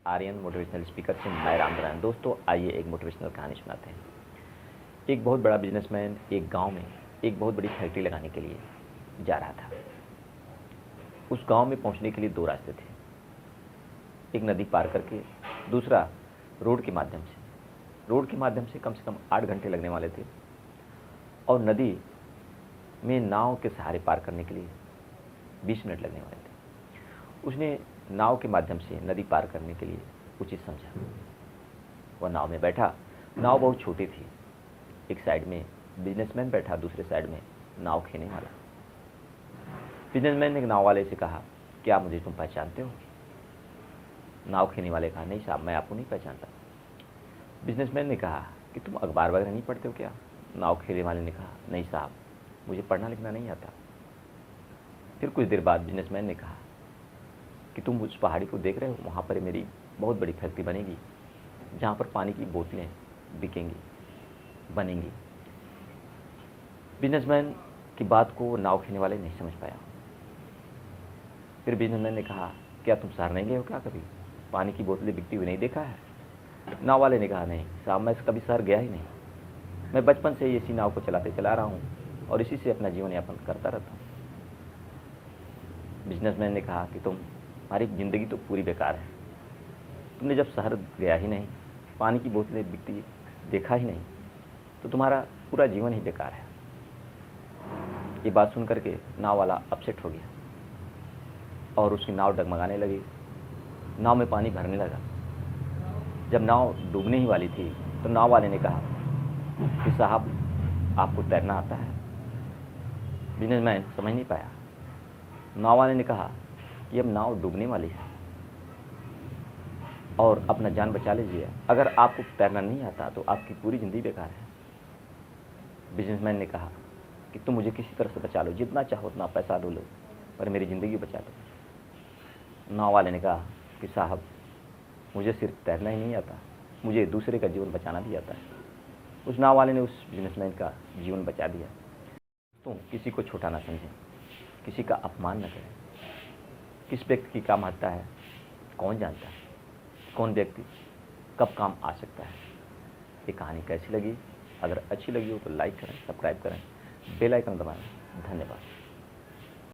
Aryan motivational speaker से मैं रामनारायण। दोस्तों, आइए एक मोटिवेशनल कहानी सुनाते हैं। एक बहुत बड़ा बिजनेसमैन एक गांव में एक बहुत बड़ी फैक्ट्री लगाने के लिए जा रहा था। उस गांव में पहुंचने के लिए दो रास्ते थे, एक नदी पार करके, दूसरा रोड के माध्यम से। रोड के माध्यम से कम 8 घंटे लगने वाले थे और नदी में नाव के सहारे पार करने के लिए 20 मिनट लगने वाले थे। उसने नाव के माध्यम से नदी पार करने के लिए उचित समझा। वह नाव में बैठा। नाव बहुत छोटी थी। एक साइड में बिजनेसमैन बैठा, दूसरे साइड में नाव खेने वाला। बिजनेसमैन ने नाव वाले से कहा, क्या मुझे तुम पहचानते हो? नाव खेने वाले कहा, नहीं साहब, मैं आपको नहीं पहचानता। बिजनेसमैन ने कहा कि तुम अखबार वगैरह नहीं पढ़ते हो क्या? नाव खेने वाले ने कहा, नहीं साहब, मुझे पढ़ना लिखना नहीं आता। फिर कुछ देर बाद बिजनेसमैन ने कहा कि तुम उस पहाड़ी को देख रहे हो? वहाँ पर मेरी बहुत बड़ी फैक्ट्री बनेगी जहाँ पर पानी की बोतलें बिकेंगी, बनेंगी। बिजनेसमैन की बात को नाव खेने वाले नहीं समझ पाया। फिर बिजनेसमैन ने कहा, क्या तुम शहर नहीं गए हो क्या कभी? पानी की बोतलें बिकती हुई नहीं देखा है? नाव वाले ने कहा, नहीं साहब, मैं कभी शहर गया ही नहीं। मैं बचपन से ही इसी नाव को चलाते चला रहा हूँ और इसी से अपना जीवन यापन करता रहता हूँ। बिजनेसमैन ने कहा कि तुम्हारी ज़िंदगी तो पूरी बेकार है। तुमने जब शहर गया ही नहीं, पानी की बोतलें बिकती देखा ही नहीं, तो तुम्हारा पूरा जीवन ही बेकार है। ये बात सुन करके नाव वाला अपसेट हो गया और उसकी नाव डगमगाने लगी। नाव में पानी भरने लगा। जब नाव डूबने ही वाली थी तो नाव वाले ने कहा कि साहब, आपको तैरना आता है? बिजनेसमैन समझ नहीं पाया। नाव वाले ने कहा कि अब नाव डूबने वाली है और अपना जान बचा लीजिए। अगर आपको तैरना नहीं आता तो आपकी पूरी ज़िंदगी बेकार है। बिजनेसमैन ने कहा कि तुम मुझे किसी तरह से बचा लो, जितना चाहो उतना पैसा दो लो, पर मेरी ज़िंदगी बचा दो। नाव वाले ने कहा कि साहब, मुझे सिर्फ तैरना ही नहीं आता, मुझे दूसरे का जीवन बचाना भी आता है। उस नाव वाले ने उस बिजनेसमैन का जीवन बचा दिया। तो किसी को छोटा ना समझें, किसी का अपमान न करें। किस व्यक्ति की काम आता है कौन जानता है? कौन व्यक्ति कब काम आ सकता है? ये कहानी कैसी लगी? अगर अच्छी लगी हो तो लाइक करें, सब्सक्राइब करें, बेल आइकन दबाएं। धन्यवाद।